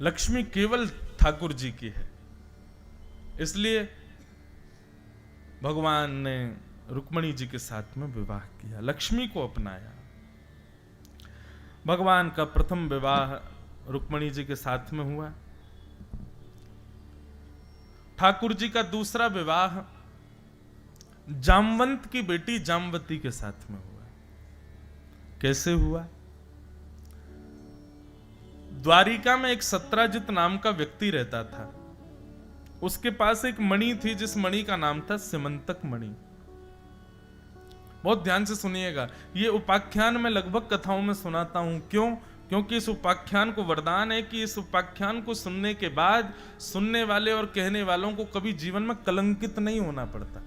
लक्ष्मी केवल ठाकुर जी की है। इसलिए भगवान ने रुक्मणी जी के साथ में विवाह किया, लक्ष्मी को अपनाया। भगवान का प्रथम विवाह रुक्मणी जी के साथ में हुआ। ठाकुर जी का दूसरा विवाह जामवंत की बेटी जामवती के साथ में हुआ। कैसे हुआ? द्वारिका में एक सत्राजित नाम का व्यक्ति रहता था। उसके पास एक मणि थी, जिस मणि का नाम था सिमंतक मणि। बहुत ध्यान से सुनिएगा, ये उपाख्यान में लगभग कथाओं में सुनाता हूं। क्यों? क्योंकि इस उपाख्यान को वरदान है कि इस उपाख्यान को सुनने के बाद सुनने वाले और कहने वालों को कभी जीवन में कलंकित नहीं होना पड़ता।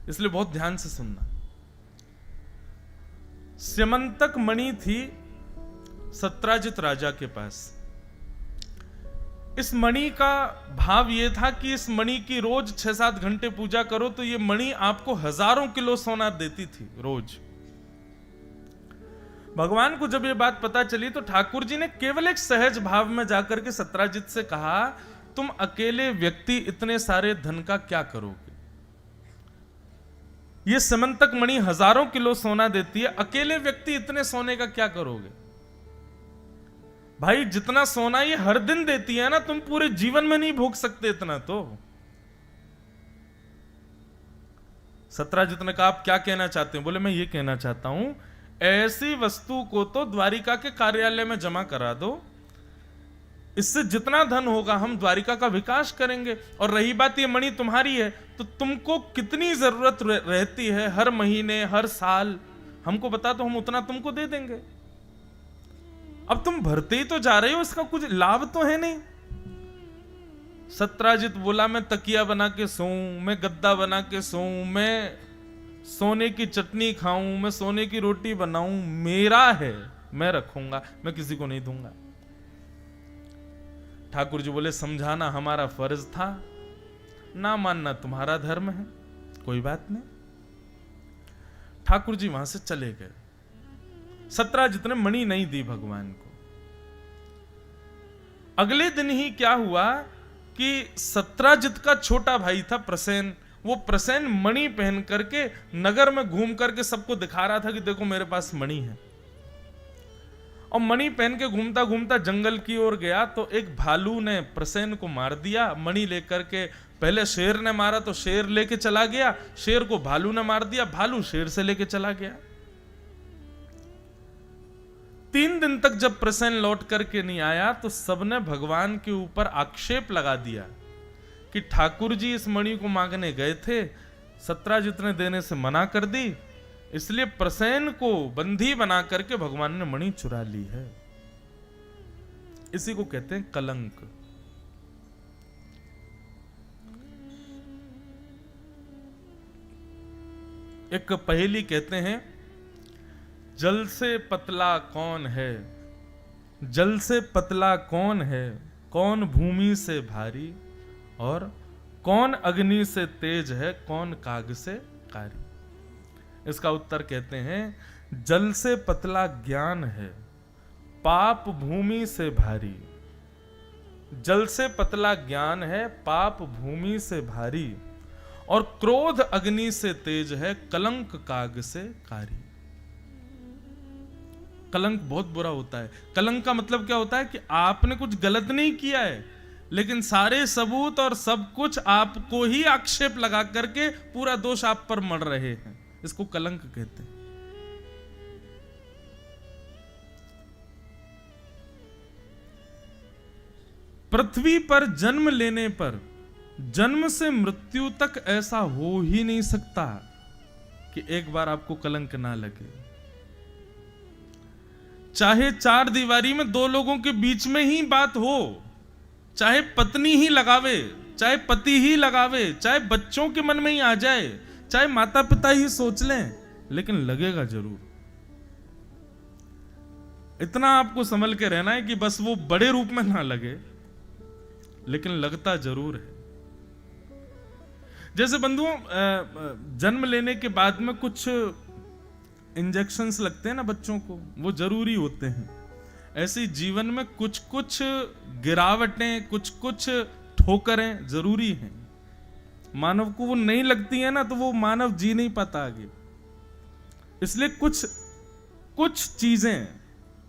इसलिए बहुत ध्यान से सुनना। सिमंतक मणि थी सत्राजित राजा के पास। इस मणि का भाव यह था कि इस मणि की रोज 6-7 घंटे पूजा करो तो यह मणि आपको हजारों किलो सोना देती थी रोज। भगवान को जब यह बात पता चली तो ठाकुर जी ने केवल एक सहज भाव में जाकर के सत्राजित से कहा, तुम अकेले व्यक्ति इतने सारे धन का क्या करोगे? यह सिमंतक मणि हजारों किलो सोना देती है, अकेले व्यक्ति इतने सोने का क्या करोगे? भाई जितना सोना ये हर दिन देती है ना, तुम पूरे जीवन में नहीं भोग सकते इतना। तो सत्राजित ने कहा, आप क्या कहना चाहते हैं? बोले, मैं ये कहना चाहता हूं, ऐसी वस्तु को तो द्वारिका के कार्यालय में जमा करा दो, इससे जितना धन होगा हम द्वारिका का विकास करेंगे। और रही बात ये मणि तुम्हारी है तो तुमको कितनी जरूरत रहती है हर महीने हर साल, हमको बता दो, हम उतना तुमको दे देंगे। अब तुम भरते ही तो जा रहे हो, इसका कुछ लाभ तो है नहीं। सत्राजित बोला, मैं तकिया बना के सोऊं, मैं गद्दा बना के सोऊं, मैं सोने की चटनी खाऊं, मैं सोने की रोटी बनाऊं, मेरा है, मैं रखूंगा, मैं किसी को नहीं दूंगा। ठाकुर जी बोले, समझाना हमारा फर्ज था, ना मानना तुम्हारा धर्म है, कोई बात नहीं। ठाकुर जी वहां से चले गए। सत्राजित ने मणि नहीं दी भगवान को। अगले दिन ही क्या हुआ कि सत्राजित का छोटा भाई था प्रसेन, वो प्रसेन मणि पहन करके नगर में घूम करके सबको दिखा रहा था कि देखो मेरे पास मणि है। और मणि पहन के घूमता घूमता जंगल की ओर गया तो एक भालू ने प्रसेन को मार दिया। मणि लेकर के, पहले शेर ने मारा तो शेर लेके चला गया, शेर को भालू ने मार दिया, भालू शेर से लेके चला गया। 3 दिन तक जब प्रसेन लौट करके नहीं आया तो सबने भगवान के ऊपर आक्षेप लगा दिया कि ठाकुर जी इस मणि को मांगने गए थे, सत्राजित ने देने से मना कर दी, इसलिए प्रसेन को बंदी बना करके भगवान ने मणि चुरा ली है। इसी को कहते हैं कलंक। एक पहेली कहते हैं, जल से पतला कौन है, जल से पतला कौन है, कौन भूमि से भारी, और कौन अग्नि से तेज है, कौन काग से कारी। इसका उत्तर कहते हैं, जल से पतला ज्ञान है, पाप भूमि से भारी। जल से पतला ज्ञान है, पाप भूमि से भारी, और क्रोध अग्नि से तेज है, कलंक काग से कारी। कलंक बहुत बुरा होता है। कलंक का मतलब क्या होता है कि आपने कुछ गलत नहीं किया है, लेकिन सारे सबूत और सब कुछ आपको ही आक्षेप लगा करके पूरा दोष आप पर मढ़ रहे हैं, इसको कलंक कहते हैं। पृथ्वी पर जन्म लेने पर जन्म से मृत्यु तक ऐसा हो ही नहीं सकता कि एक बार आपको कलंक ना लगे। चाहे 4 दीवारी में 2 लोगों के बीच में ही बात हो, चाहे पत्नी ही लगावे, चाहे पति ही लगावे, चाहे बच्चों के मन में ही आ जाए, चाहे माता पिता ही सोच लें, लेकिन लगेगा जरूर। इतना आपको संभल के रहना है कि बस वो बड़े रूप में ना लगे, लेकिन लगता जरूर है। जैसे बंधुओं, जन्म लेने के बाद में कुछ इंजेक्शंस लगते हैं ना बच्चों को, वो जरूरी होते हैं। ऐसे जीवन में कुछ कुछ गिरावटें, कुछ कुछ ठोकरें जरूरी हैं। मानव को वो नहीं लगती है ना, तो वो मानव जी नहीं पाता आगे। इसलिए कुछ कुछ चीजें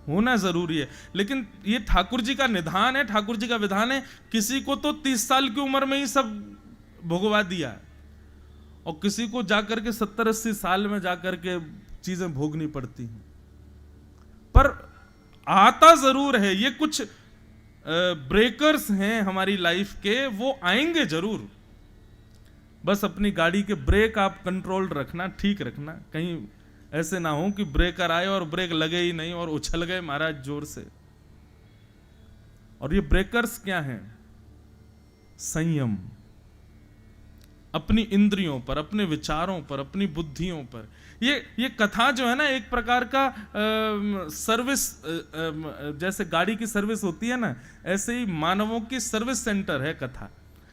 होना जरूरी है। लेकिन ये ठाकुर जी का निधान है, ठाकुर जी का विधान है। किसी को तो 30 साल की उम्र में ही सब भुगवा दिया है, और किसी को जाकर के 70-80 साल में जाकर के चीजें भोगनी पड़ती हैं। पर आता जरूर है, ये कुछ ब्रेकर्स हैं हमारी लाइफ के, वो आएंगे जरूर। बस अपनी गाड़ी के ब्रेक आप कंट्रोल रखना, ठीक रखना, कहीं ऐसे ना हो कि ब्रेकर आए और ब्रेक लगे ही नहीं और उछल गए महाराज जोर से। और ये ब्रेकर्स क्या हैं? संयम, अपनी इंद्रियों पर, अपने विचारों पर, अपनी बुद्धियों पर। ये कथा जो है ना, एक प्रकार का सर्विस, जैसे गाड़ी की सर्विस होती है ना, ऐसे ही मानवों की सर्विस सेंटर है कथा।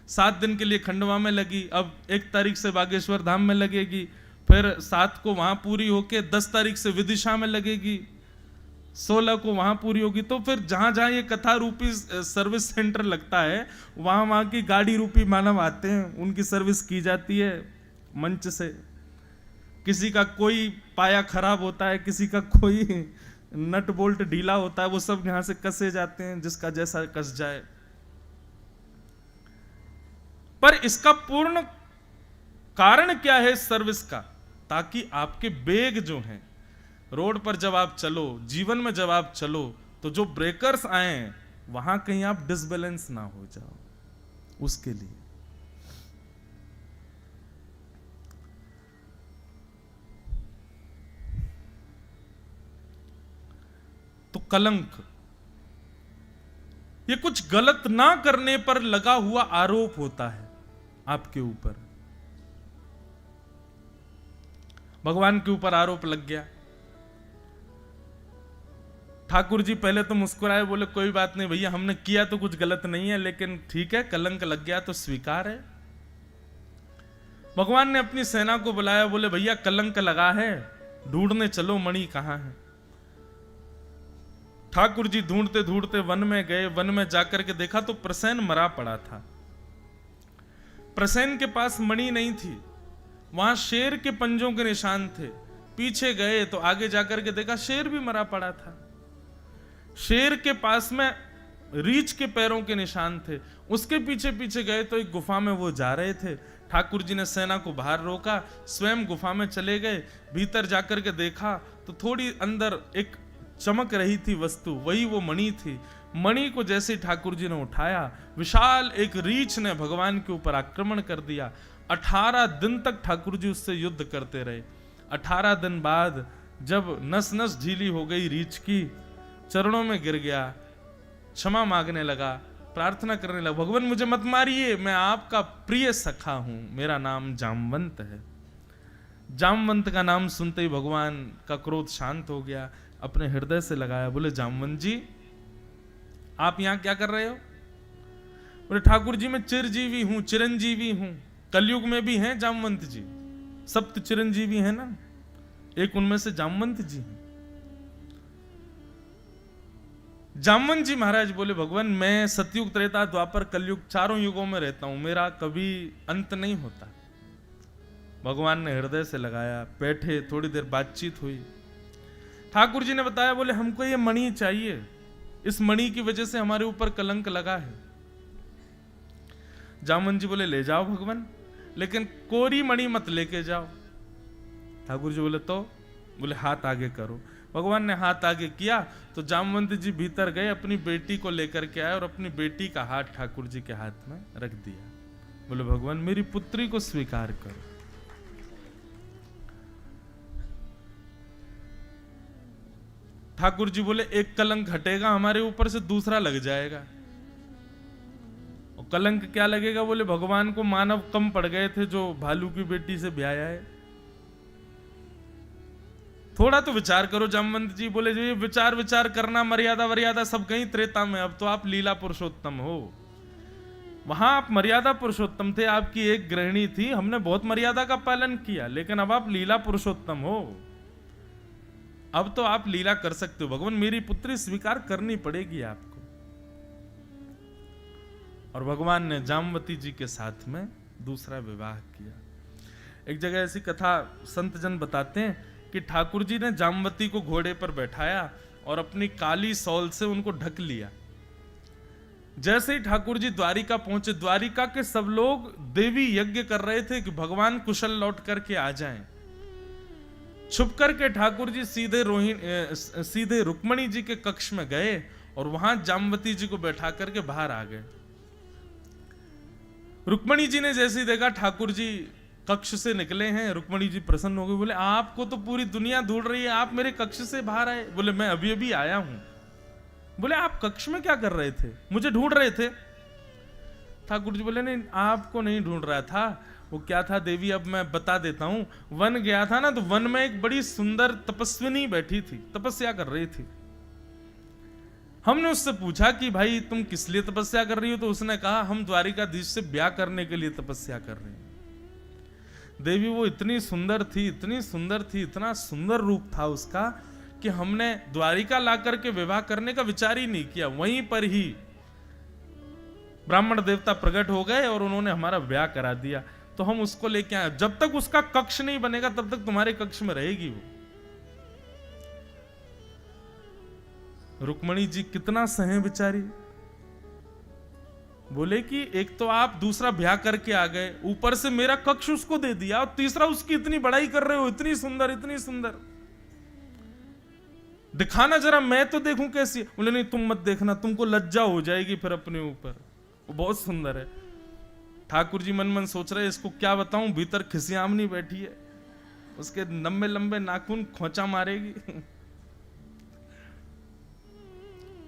7 दिन के लिए खंडवा में लगी, अब 1 तारीख से बागेश्वर धाम में लगेगी, फिर 7 को वहां पूरी होके 10 तारीख से विदिशा में लगेगी, 16 को वहां पूरी होगी। तो फिर जहां जहां ये कथा रूपी सर्विस सेंटर लगता है, वहां वहां की गाड़ी रूपी मानव आते हैं, उनकी सर्विस की जाती है मंच से। किसी का कोई पाया खराब होता है, किसी का कोई नट बोल्ट ढीला होता है, वो सब यहां से कसे जाते हैं, जिसका जैसा कस जाए। पर इसका पूर्ण कारण क्या है सर्विस का? ताकि आपके वेग जो हैं, रोड पर जब आप चलो, जीवन में जब आप चलो, तो जो ब्रेकर्स आए वहां कहीं आप डिसबैलेंस ना हो जाओ, उसके लिए। तो कलंक, ये कुछ गलत ना करने पर लगा हुआ आरोप होता है आपके ऊपर। भगवान के ऊपर आरोप लग गया। ठाकुर जी पहले तो मुस्कुराए, बोले कोई बात नहीं भैया, हमने किया तो कुछ गलत नहीं है, लेकिन ठीक है, कलंक लग गया तो स्वीकार है। भगवान ने अपनी सेना को बुलाया, बोले भैया कलंक लगा है, ढूंढने चलो मणि कहां है। ठाकुर जी ढूंढते ढूंढते वन में गए। वन में जाकर के देखा तो प्रसेन मरा पड़ा था। प्रसेन के पास मणि नहीं थी, वहां शेर के पंजों के निशान थे। पीछे गए तो आगे जाकर के देखा शेर भी मरा पड़ा था। शेर के पास में रीछ के पैरों के निशान थे। उसके पीछे पीछे गए तो एक गुफा में वो जा रहे थे। ठाकुर जी ने सेना को बाहर रोका, स्वयं गुफा में चले गए। भीतर जाकर के देखा तो थोड़ी अंदर एक चमक रही थी वस्तु, वही वो मणि थी। मणि को जैसे ठाकुर जी ने उठाया, विशाल एक रीछ ने भगवान के ऊपर आक्रमण कर दिया। 18 दिन तक ठाकुर जी उससे युद्ध करते रहे। 18 दिन बाद जब नस नस ढीली हो गई रीछ की, चरणों में गिर गया, क्षमा मांगने लगा, प्रार्थना करने लगा, भगवान मुझे मत मारिए, मैं आपका प्रिय सखा हूं, मेरा नाम जामवंत है। जामवंत का नाम सुनते ही भगवान का क्रोध शांत हो गया। अपने हृदय से लगाया, बोले जामवंत जी आप यहां क्या कर रहे हो? बोले ठाकुर जी मैं चिरजीवी हूं, चिरंजीवी हूं। कलयुग में भी हैं जामवंत जी, सप्त चिरंजीवी हैं ना, एक उनमें से जामवंत जी हैं। जामवंत जी महाराज बोले भगवान मैं सतयुग, त्रेता, द्वापर, कलयुग चारों युगों में रहता हूं, मेरा कभी अंत नहीं होता। भगवान ने हृदय से लगाया, बैठे, थोड़ी देर बातचीत हुई। ठाकुर जी ने बताया, बोले हमको ये मणि चाहिए, इस मणि की वजह से हमारे ऊपर कलंक लगा है। जामवंत जी बोले ले जाओ भगवान, लेकिन कोरी मणि मत लेके जाओ। ठाकुर जी बोले तो? बोले हाथ आगे करो। भगवान ने हाथ आगे किया तो जामवंत जी भीतर गए, अपनी बेटी को लेकर के आए और अपनी बेटी का हाथ ठाकुर जी के हाथ में रख दिया। बोले भगवान मेरी पुत्री को स्वीकार करो। ठाकुर जी बोले एक कलंक हटेगा हमारे ऊपर से, दूसरा लग जाएगा। और कलंक क्या लगेगा? बोले भगवान को मानव कम पड़ गए थे जो भालू की बेटी से ब्याया है। थोड़ा तो विचार करो जामवंत जी। बोले जो ये विचार करना, मर्यादा वर्यादा सब कहीं त्रेता में, अब तो आप लीला पुरुषोत्तम हो। वहां आप मर्यादा पुरुषोत्तम थे, आपकी एक गृहिणी थी, हमने बहुत मर्यादा का पालन किया, लेकिन अब आप लीला पुरुषोत्तम हो। अब तो आप लीला कर सकते हो भगवान, मेरी पुत्री स्वीकार करनी पड़ेगी आपको। और भगवान ने जामवती जी के साथ में दूसरा विवाह किया। एक जगह ऐसी कथा संत जन बताते हैं कि ठाकुर जी ने जामवती को घोड़े पर बैठाया और अपनी काली सौल से उनको ढक लिया। जैसे ही ठाकुर जी द्वारिका पहुंचे, द्वारिका के सब लोग देवी यज्ञ कर रहे थे कि भगवान कुशल लौट करके आ जाएं। छुप करके ठाकुर जी सीधे रुक्मणी जी के कक्ष में गए और वहां जामवती जी को बैठा करके बाहर आ गए। रुक्मणी जी ने जैसे ही देखा ठाकुर जी कक्ष से निकले हैं, रुक्मणी जी प्रसन्न हो गए, बोले आपको तो पूरी दुनिया ढूंढ रही है, आप मेरे कक्ष से बाहर आए? बोले मैं अभी अभी आया हूं। बोले आप कक्ष में क्या कर रहे थे, मुझे ढूंढ रहे थे? ठाकुर जी बोले नहीं, आपको नहीं ढूंढ रहा था। वो क्या था देवी, अब मैं बता देता हूं। वन गया था ना, तो वन में एक बड़ी सुंदर तपस्विनी बैठी थी, तपस्या कर रही थी। हमने उससे पूछा कि भाई तुम किस लिए तपस्या कर रही हो? तो उसने कहा हम द्वारिकाधीश से ब्याह करने के लिए तपस्या कर रहे हैं। देवी वो इतनी सुंदर थी, इतनी सुंदर थी, इतना सुंदर रूप था उसका कि हमने द्वारिका ला करके विवाह करने का विचार ही नहीं किया। वहीं पर ही ब्राह्मण देवता प्रकट हो गए और उन्होंने हमारा ब्याह करा दिया। तो हम उसको लेके आए। जब तक उसका कक्ष नहीं बनेगा तब तक तुम्हारे कक्ष में रहेगी वो। रुक्मणी जी कितना सहे बेचारी। बोले कि एक तो आप दूसरा ब्याह करके आ गए, ऊपर से मेरा कक्ष उसको दे दिया, और तीसरा उसकी इतनी बड़ाई कर रहे हो, इतनी सुंदर इतनी सुंदर, दिखाना जरा मैं तो देखूं कैसी। बोले नहीं तुम मत देखना, तुमको लज्जा हो जाएगी फिर अपने ऊपर, वो बहुत सुंदर है। ठाकुर जी मन मन सोच रहे इसको क्या बताऊं, भीतर खिसियामनी बैठी है, उसके लंबे लंबे नाखून खोचा मारेगी।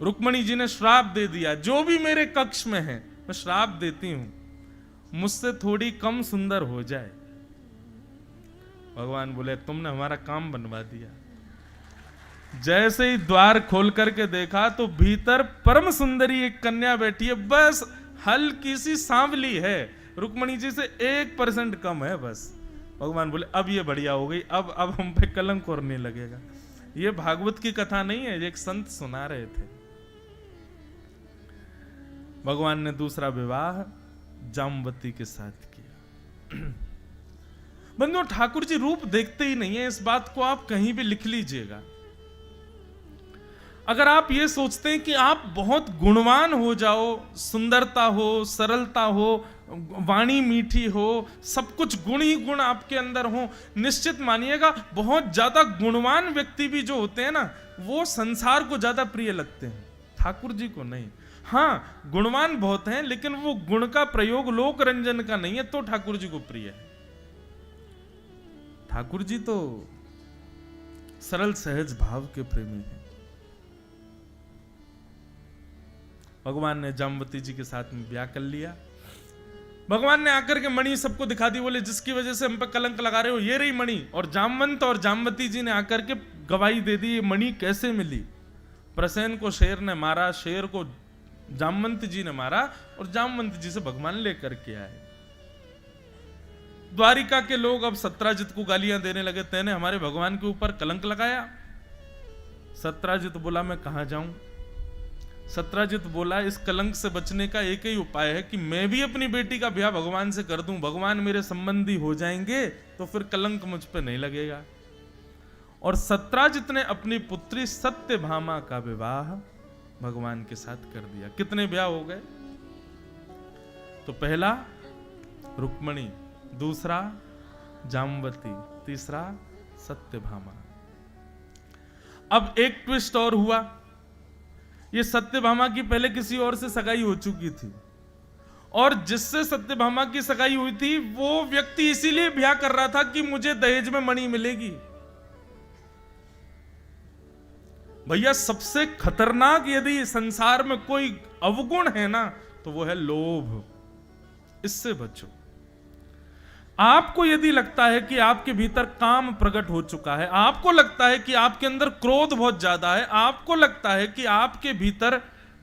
रुक्मणी जी ने श्राप दे दिया, जो भी मेरे कक्ष में है मैं श्राप देती हूं, मुझसे थोड़ी कम सुंदर हो जाए। भगवान बोले तुमने हमारा काम बनवा दिया। जैसे ही द्वार खोल करके देखा तो भीतर परम सुंदरी एक कन्या बैठी है, बस हल्की सी सांवली है, रुक्मणी जी से 1% कम है बस। भगवान बोले अब ये बढ़िया हो गई, अब हम पे कलंक और नहीं लगेगा। ये भागवत की कथा नहीं है, ये एक संत सुना रहे थे। भगवान ने दूसरा विवाह जामवती के साथ किया। बंधुओं, ठाकुर जी रूप देखते ही नहीं है, इस बात को आप कहीं भी लिख लीजिएगा। अगर आप ये सोचते हैं कि आप बहुत गुणवान हो जाओ, सुंदरता हो, सरलता हो, वाणी मीठी हो, सब कुछ गुण ही गुण आपके अंदर हो, निश्चित मानिएगा बहुत ज्यादा गुणवान व्यक्ति भी जो होते हैं ना, वो संसार को ज्यादा प्रिय लगते हैं, ठाकुर जी को नहीं। हाँ, गुणवान बहुत हैं, लेकिन वो गुण का प्रयोग लोक रंजन का नहीं है, तो ठाकुर जी को प्रिय है। ठाकुर जी तो सरल सहज भाव के प्रेमी हैं। भगवान ने जामवती जी के साथ में ब्याह कर लिया। भगवान ने आकर के मणि सबको दिखा दी, बोले जिसकी वजह से हम पे कलंक लगा रहे हो ये रही मणि। और जामवंत और जामवती जी ने आकर के गवाही दे दी, ये मणि कैसे मिली। प्रसेन को शेर ने मारा, शेर को जामवंत जी ने मारा, और जामवंत जी से भगवान लेकर के आए। द्वारिका के लोग अब सत्राजित को गालियां देने लगे, तेने हमारे भगवान के ऊपर कलंक लगाया। सत्राजित बोला मैं कहां जाऊं। सत्राजित बोला इस कलंक से बचने का एक ही उपाय है कि मैं भी अपनी बेटी का ब्याह भगवान से कर दूं, भगवान मेरे संबंधी हो जाएंगे तो फिर कलंक मुझ पे नहीं लगेगा। और सत्राजित ने अपनी पुत्री सत्यभामा का विवाह भगवान के साथ कर दिया। कितने ब्याह हो गए? तो पहला रुक्मणी, दूसरा जामवती, तीसरा सत्यभामा। अब एक ट्विस्ट और हुआ, ये सत्यभामा की पहले किसी और से सगाई हो चुकी थी, और जिससे सत्यभामा की सगाई हुई थी वो व्यक्ति इसीलिए ब्याह कर रहा था कि मुझे दहेज में मणि मिलेगी। भैया, सबसे खतरनाक यदि संसार में कोई अवगुण है ना, तो वो है लोभ। इससे बचो। आपको यदि लगता है कि आपके भीतर काम प्रकट हो चुका है, आपको लगता है कि आपके अंदर क्रोध बहुत ज्यादा है, आपको लगता है कि आपके भीतर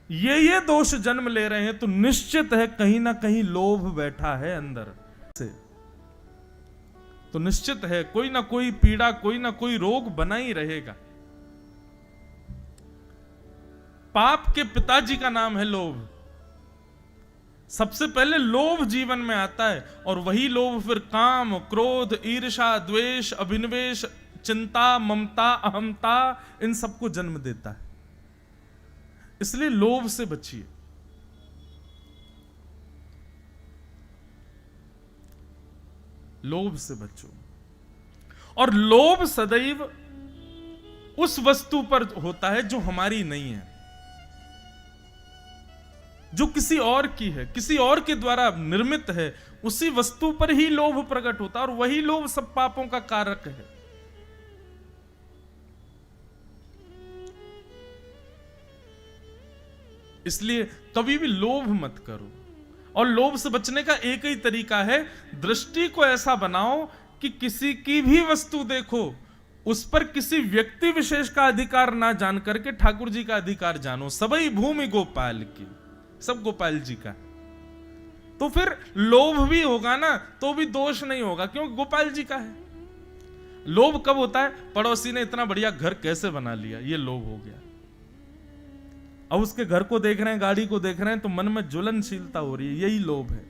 ये दोष जन्म ले रहे हैं, तो निश्चित है कहीं ना कहीं लोभ बैठा है अंदर से। तो निश्चित है कोई ना कोई पीड़ा, कोई ना कोई रोग बना ही रहेगा। पाप के पिताजी का नाम है लोभ। सबसे पहले लोभ जीवन में आता है, और वही लोभ फिर काम, क्रोध, ईर्ष्या, द्वेष, अभिनिवेश, चिंता, ममता, अहमता, इन सबको जन्म देता है। इसलिए लोभ से बचिए। लोभ से बचो। और लोभ सदैव उस वस्तु पर होता है जो हमारी नहीं है, जो किसी और की है, किसी और के द्वारा निर्मित है, उसी वस्तु पर ही लोभ प्रकट होता है, और वही लोभ सब पापों का कारक है। इसलिए कभी भी लोभ मत करो। और लोभ से बचने का एक ही तरीका है, दृष्टि को ऐसा बनाओ कि किसी की भी वस्तु देखो, उस पर किसी व्यक्ति विशेष का अधिकार ना जान करके ठाकुर जी का अधिकार जानो। सबई भूमि गोपाल की, सब गोपाल जी का। तो फिर लोभ भी होगा ना तो भी दोष नहीं होगा, क्योंकि गोपाल जी का है। लोभ कब होता है? पड़ोसी ने इतना बढ़िया घर कैसे बना लिया, ये लोभ हो गया। अब उसके घर को देख रहे हैं, गाड़ी को देख रहे हैं, तो मन में ज्वलनशीलता हो रही है, यही लोभ है।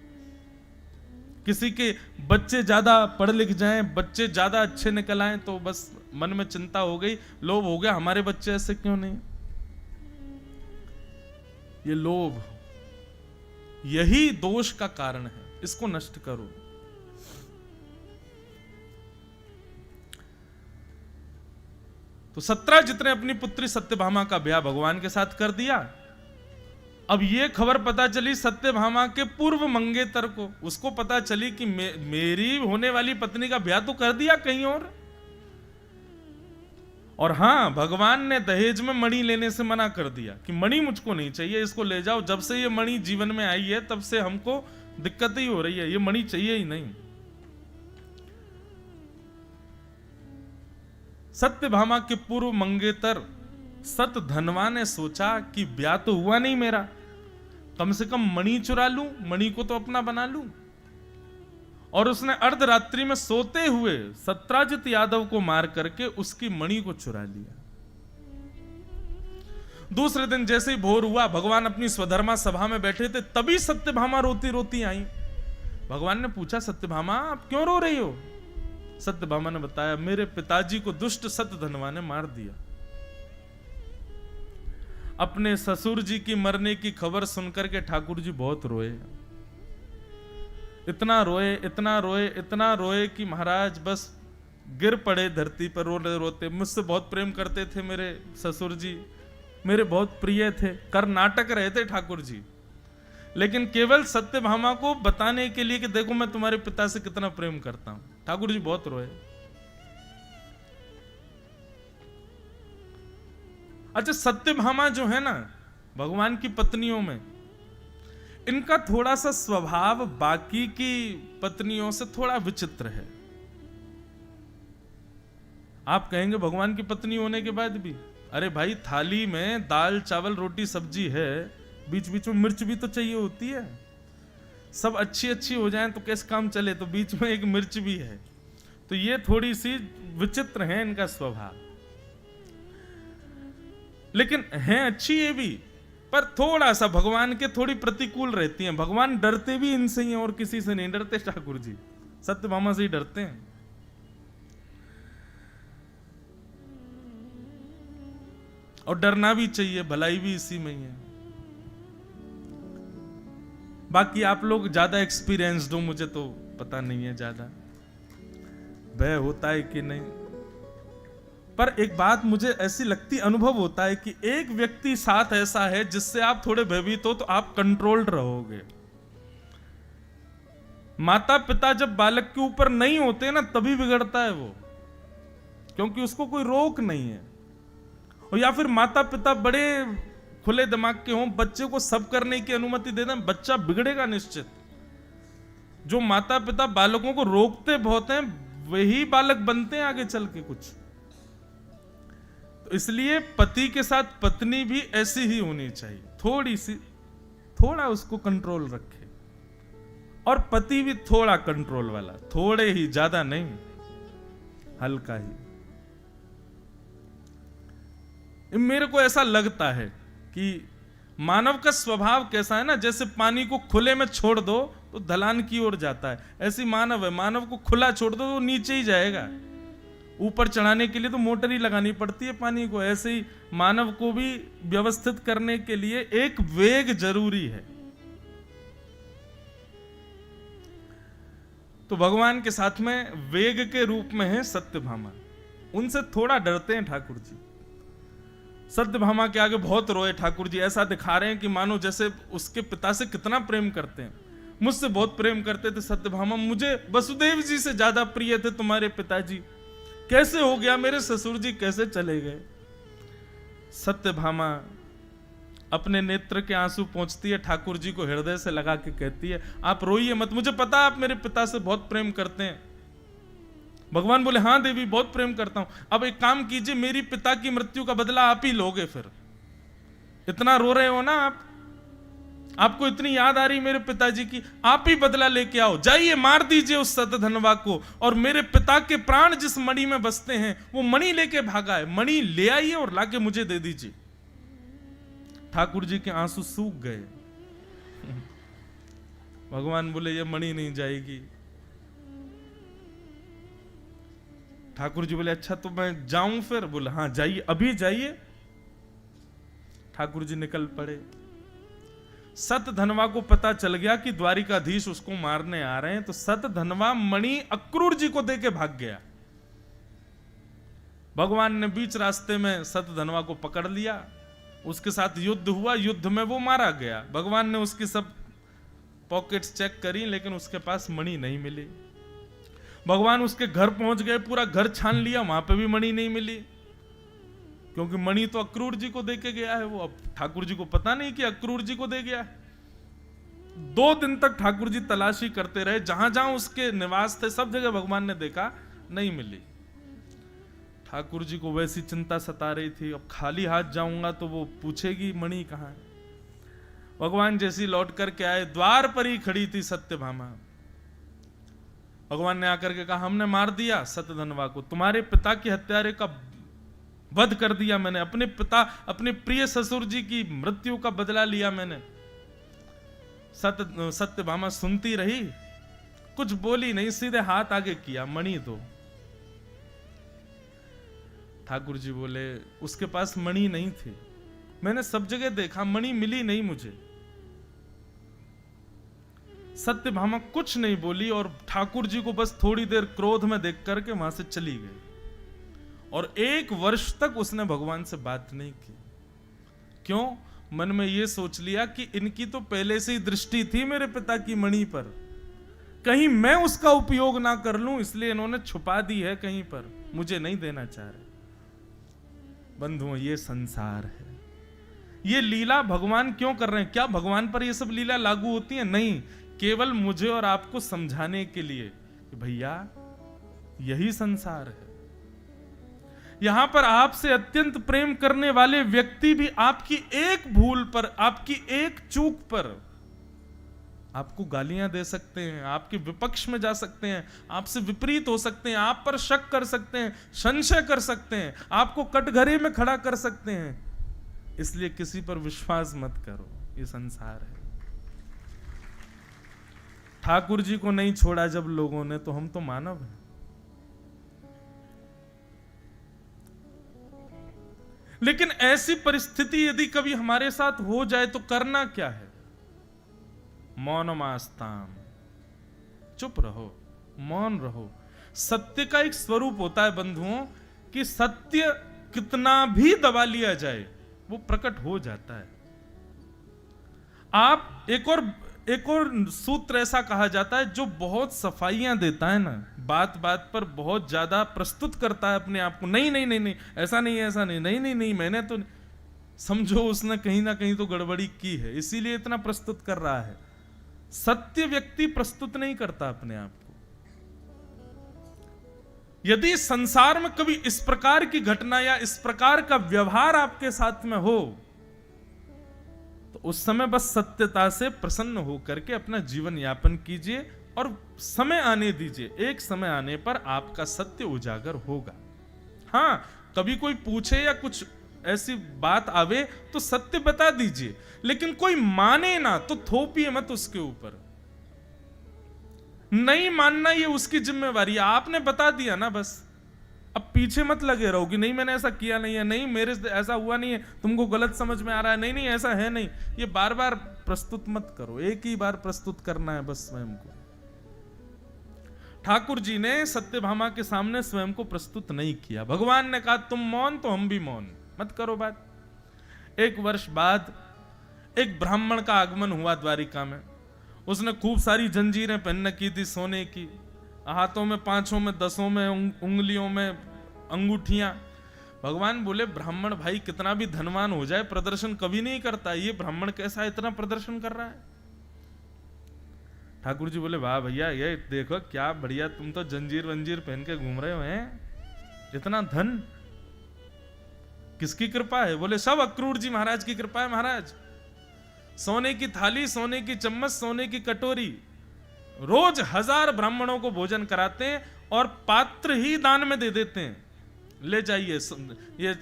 किसी के बच्चे ज्यादा पढ़ लिख जाएं, बच्चे ज्यादा अच्छे निकल आए, तो बस मन में चिंता हो गई, लोभ हो गया, हमारे बच्चे ऐसे क्यों नहीं। ये लोभ, यही दोष का कारण है, इसको नष्ट करो। तो सत्राजित ने अपनी पुत्री सत्यभामा का ब्याह भगवान के साथ कर दिया। अब ये खबर पता चली सत्यभामा के पूर्व मंगेतर को, उसको पता चली कि मेरी होने वाली पत्नी का ब्याह तो कर दिया कहीं और हाँ, भगवान ने दहेज में मणि लेने से मना कर दिया कि मणि मुझको नहीं चाहिए, इसको ले जाओ। जब से ये मणि जीवन में आई है तब से हमको दिक्कत ही हो रही है, ये मणि चाहिए ही नहीं। सत्यभामा के पूर्व मंगेतर सतधनवा ने सोचा कि ब्याह तो हुआ नहीं मेरा, कम से कम मणि चुरा लूं, मणि को तो अपना बना लूं। और उसने अर्धरात्रि में सोते हुए सत्राजित यादव को मार करके उसकी मणि को चुरा लिया। दूसरे दिन जैसे ही भोर हुआ, भगवान अपनी स्वधर्मा सभा में बैठे थे, तभी सत्यभामा रोती रोती आई। भगवान ने पूछा, सत्यभामा आप क्यों रो रही हो? सत्यभामा ने बताया, मेरे पिताजी को दुष्ट सतधनवा ने मार दिया। अपने ससुर जी की मरने की खबर सुनकर के ठाकुर जी बहुत रोए। इतना रोए, इतना रोए, इतना रोए कि महाराज बस गिर पड़े धरती पर रोते रोते। मुझसे बहुत प्रेम करते थे मेरे ससुर जी, मेरे बहुत प्रिय थे, कर नाटक रहे थे ठाकुर जी, लेकिन केवल सत्यभामा को बताने के लिए कि देखो मैं तुम्हारे पिता से कितना प्रेम करता हूं। ठाकुर जी बहुत रोए। अच्छा, सत्यभामा जो है ना, भगवान की पत्नियों में इनका थोड़ा सा स्वभाव बाकी की पत्नियों से थोड़ा विचित्र है। आप कहेंगे भगवान की पत्नी होने के बाद भी, अरे भाई थाली में दाल चावल रोटी सब्जी है, बीच बीच में मिर्च भी तो चाहिए होती है। सब अच्छी अच्छी हो जाए तो कैसे काम चले, तो बीच में एक मिर्च भी है। तो ये थोड़ी सी विचित्र है इनका स्वभाव, लेकिन है अच्छी ये भी, पर थोड़ा सा भगवान के थोड़ी प्रतिकूल रहती हैं। भगवान डरते भी इनसे ही और किसी से नहीं डरते। ठाकुर जी सत्यभामा से ही डरते हैं। और डरना भी चाहिए, भलाई भी इसी में ही है। बाकी आप लोग ज्यादा एक्सपीरियंस्ड हो, मुझे तो पता नहीं है ज्यादा भय होता है कि नहीं, पर एक बात मुझे ऐसी लगती, अनुभव होता है कि एक व्यक्ति साथ ऐसा है जिससे आप थोड़े भयभीत हो तो आप कंट्रोल्ड रहोगे। माता पिता जब बालक के ऊपर नहीं होते ना, तभी बिगड़ता है वो, क्योंकि उसको कोई रोक नहीं है। और या फिर माता पिता बड़े खुले दिमाग के हों, बच्चे को सब करने की अनुमति दे दें, बच्चा बिगड़ेगा निश्चित। जो माता पिता बालकों को रोकते बहुत हैं, वही बालक बनते हैं आगे चल के कुछ। तो इसलिए पति के साथ पत्नी भी ऐसी ही होनी चाहिए, थोड़ी सी, थोड़ा उसको कंट्रोल रखे, और पति भी थोड़ा कंट्रोल वाला, थोड़े ही, ज्यादा नहीं, हल्का ही। मेरे को ऐसा लगता है कि मानव का स्वभाव कैसा है ना, जैसे पानी को खुले में छोड़ दो तो ढलान की ओर जाता है, ऐसी मानव है। मानव को खुला छोड़ दो तो नीचे ही जाएगा। ऊपर चढ़ाने के लिए तो मोटर ही लगानी पड़ती है पानी को। ऐसे ही मानव को भी व्यवस्थित करने के लिए एक वेग जरूरी है। तो भगवान के साथ में वेग के रूप में है सत्यभामा। उनसे थोड़ा डरते हैं ठाकुर जी। सत्यभामा के आगे बहुत रोए ठाकुर जी, ऐसा दिखा रहे हैं कि मानो जैसे उसके पिता से कितना प्रेम करते हैं। मुझसे बहुत प्रेम करते थे सत्यभामा, मुझे वसुदेव जी से ज्यादा प्रिय थे तुम्हारे पिताजी। कैसे हो गया, मेरे ससुर जी कैसे चले गए। सत्यभामा अपने नेत्र के आंसू पोंछती है, ठाकुर जी को हृदय से लगा के कहती है, आप रोइए मत, मुझे पता आप मेरे पिता से बहुत प्रेम करते हैं। भगवान बोले, हाँ देवी बहुत प्रेम करता हूं। अब एक काम कीजिए, मेरी पिता की मृत्यु का बदला आप ही लोगे। फिर इतना रो रहे हो ना आप, आपको इतनी याद आ रही मेरे पिताजी की, आप ही बदला लेके आओ। जाइए मार दीजिए उस सतधनवा को, और मेरे पिता के प्राण जिस मणि में बसते हैं वो मणि लेके भागा है, मणि ले आइए और लाके मुझे दे दीजिए। ठाकुर जी के आंसू सूख गए। भगवान बोले, ये मणि नहीं जाएगी। ठाकुर जी बोले, अच्छा तो मैं जाऊं फिर? बोले, हाँ जाइए, अभी जाइए। ठाकुर जी निकल पड़े। सतधनवा को पता चल गया कि द्वारिकाधीश उसको मारने आ रहे हैं, तो सतधनवा मणि अक्रूर जी को देके भाग गया। भगवान ने बीच रास्ते में सतधनवा को पकड़ लिया, उसके साथ युद्ध हुआ, युद्ध में वो मारा गया। भगवान ने उसकी सब पॉकेट्स चेक करी, लेकिन उसके पास मणि नहीं मिली। भगवान उसके घर पहुंच गए, पूरा घर छान लिया, वहां पे भी मणि नहीं मिली, क्योंकि मणि तो अक्रूर जी को देके गया है वो। अब ठाकुर जी को पता नहीं कि अक्रूर जी को दे गया है। 2 दिन तक ठाकुर जी तलाशी करते रहे, जहां जहां उसके निवास थे सब जगह भगवान ने देखा, नहीं मिली। ठाकुर जी को वैसी चिंता सता रही थी, अब खाली हाथ जाऊंगा तो वो पूछेगी मणि कहां है। भगवान जैसी लौट करके आए, द्वार पर ही खड़ी थी सत्यभामा। भगवान ने आकर के कहा, हमने मार दिया सतधनवा को, तुम्हारे पिता के हत्यारे का वध कर दिया मैंने, अपने पिता, अपने प्रिय ससुर जी की मृत्यु का बदला लिया मैंने। सत्यभामा सुनती रही, कुछ बोली नहीं, सीधे हाथ आगे किया, मणि दो। ठाकुर जी बोले, उसके पास मणि नहीं थी, मैंने सब जगह देखा, मणि मिली नहीं मुझे। सत्यभामा कुछ नहीं बोली और ठाकुर जी को बस थोड़ी देर क्रोध में देख करके वहां से चली गई, और 1 वर्ष तक उसने भगवान से बात नहीं की। क्यों? मन में यह सोच लिया कि इनकी तो पहले से ही दृष्टि थी मेरे पिता की मणि पर, कहीं मैं उसका उपयोग ना कर लूं, इसलिए इन्होंने छुपा दी है कहीं पर, मुझे नहीं देना चाह रहे। बंधुओं, ये संसार है, ये लीला भगवान क्यों कर रहे हैं? क्या भगवान पर ये सब लीला लागू होती है? नहीं, केवल मुझे और आपको समझाने के लिए कि भैया यही संसार है। यहां पर आपसे अत्यंत प्रेम करने वाले व्यक्ति भी आपकी एक भूल पर, आपकी एक चूक पर आपको गालियां दे सकते हैं, आपके विपक्ष में जा सकते हैं, आपसे विपरीत हो सकते हैं, आप पर शक कर सकते हैं, संशय कर सकते हैं, आपको कटघरे में खड़ा कर सकते हैं। इसलिए किसी पर विश्वास मत करो, ये संसार है। ठाकुर जी को नहीं छोड़ा जब लोगों ने, तो हम तो मानव हैं। लेकिन ऐसी परिस्थिति यदि कभी हमारे साथ हो जाए तो करना क्या है? मौनमास्ताम, चुप रहो, मौन रहो। सत्य का एक स्वरूप होता है बंधुओं कि सत्य कितना भी दबा लिया जाए वो प्रकट हो जाता है। आप एक और सूत्र ऐसा कहा जाता है जो बहुत सफाइयां देता है ना, बात बात पर बहुत ज्यादा प्रस्तुत करता है अपने आप को। नहीं नहीं नहीं नहीं, ऐसा नहीं है, ऐसा नहीं, नहीं नहीं नहीं, मैंने तो, समझो उसने कहीं ना कहीं तो गड़बड़ी की है, इसीलिए इतना प्रस्तुत कर रहा है। सत्य व्यक्ति प्रस्तुत नहीं करता अपने आप को। यदि संसार में कभी इस प्रकार की घटना या इस प्रकार का व्यवहार आपके साथ में हो, तो उस समय बस सत्यता से प्रसन्न होकर के अपना जीवन यापन कीजिए और समय आने दीजिए। एक समय आने पर आपका सत्य उजागर होगा। हां, कभी कोई पूछे या कुछ ऐसी बात आवे तो सत्य बता दीजिए, लेकिन कोई माने ना तो थोपिए मत उसके ऊपर। नहीं मानना ये उसकी जिम्मेवारी है, आपने बता दिया ना बस। अब पीछे मत लगे रहो कि नहीं मैंने ऐसा किया नहीं है, नहीं मेरे से ऐसा हुआ नहीं है, तुमको गलत समझ में आ रहा है, नहीं नहीं ऐसा है नहीं। ये बार बार प्रस्तुत मत करो, एक ही बार प्रस्तुत करना है बस स्वयं को। ठाकुर जी ने सत्यभामा के सामने स्वयं को प्रस्तुत नहीं किया। भगवान ने कहा तुम मौन तो हम भी मौन, मत करो बात। 1 वर्ष बाद एक ब्राह्मण का आगमन हुआ द्वारिका में। उसने खूब सारी जंजीरें पहन की थी सोने की, हाथों में 5 में 10 में उंगलियों में अंगूठियां। भगवान बोले ब्राह्मण भाई कितना भी धनवान हो जाए प्रदर्शन कभी नहीं करता, ये ब्राह्मण कैसा इतना प्रदर्शन कर रहा है। ठाकुर जी बोले वाह भैया, ये देखो क्या बढ़िया, तुम तो जंजीर वंजीर पहन के घूम रहे हो हैं, इतना धन किसकी कृपा है? बोले सब अक्रूर जी महाराज की कृपा है महाराज। सोने की थाली, सोने की चम्मच, सोने की कटोरी, रोज 1000 ब्राह्मणों को भोजन कराते हैं और पात्र ही दान में दे देते हैं। ले जाइए ये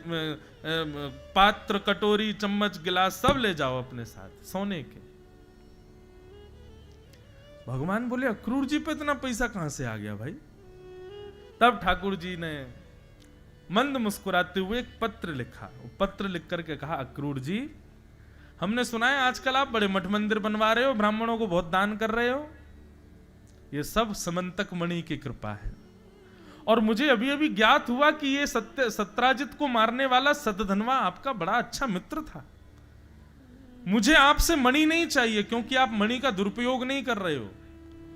पात्र, कटोरी, चम्मच, गिलास सब ले जाओ अपने साथ सोने के। भगवान बोले अक्रूर जी पे इतना पैसा कहां से आ गया भाई? तब ठाकुर जी ने मंद मुस्कुराते हुए एक पत्र लिखा। पत्र लिख करके कहा अक्रूर जी, हमने सुना है आजकल आप बड़े मठ मंदिर बनवा रहे हो, ब्राह्मणों को बहुत दान कर रहे हो, ये सब समंतक मणि की कृपा है। और मुझे अभी अभी ज्ञात हुआ कि ये सत्राजित को मारने वाला सतधनवा आपका बड़ा अच्छा मित्र था। मुझे आपसे मणि नहीं चाहिए क्योंकि आप मणि का दुरुपयोग नहीं कर रहे हो,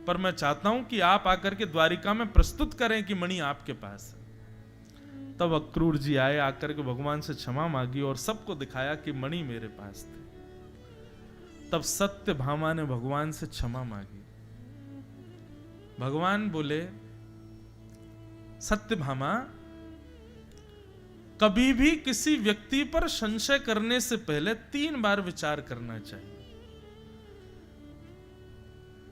पर मैं चाहता हूं कि आप आकर के द्वारिका में प्रस्तुत करें कि मणि आपके पास है। तब अक्रूर जी आए, आकर के भगवान से क्षमा मांगी और सबको दिखाया कि मणि मेरे पास थे। तब सत्यभामा ने भगवान से क्षमा मांगी। भगवान बोले सत्यभामा, कभी भी किसी व्यक्ति पर संशय करने से पहले 3 बार विचार करना चाहिए।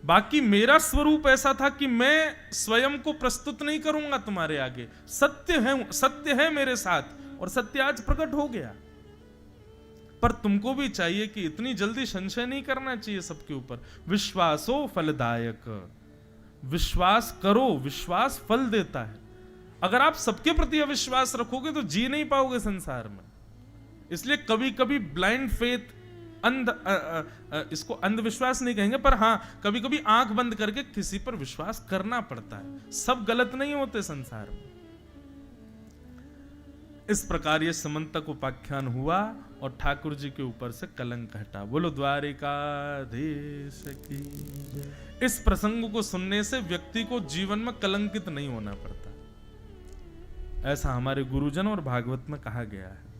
बाकी मेरा स्वरूप ऐसा था कि मैं स्वयं को प्रस्तुत नहीं करूंगा तुम्हारे आगे, सत्य है मेरे साथ और सत्य आज प्रकट हो गया। पर तुमको भी चाहिए कि इतनी जल्दी संशय नहीं करना चाहिए सबके ऊपर। विश्वासो फलदायक, विश्वास करो, विश्वास फल देता है। अगर आप सबके प्रति अविश्वास रखोगे तो जी नहीं पाओगे संसार में। इसलिए कभी कभी ब्लाइंड फेथ, इसको अंधविश्वास नहीं कहेंगे, पर हां कभी कभी आंख बंद करके किसी पर विश्वास करना पड़ता है। सब गलत नहीं होते संसार में। इस प्रकार ये समंतक उपाख्यान हुआ और ठाकुर जी के ऊपर से कलंक हटा। बोलो द्वारिकाधीश की। इस प्रसंग को सुनने से व्यक्ति को जीवन में कलंकित नहीं होना पड़ता, ऐसा हमारे गुरुजन और भागवत में कहा गया है।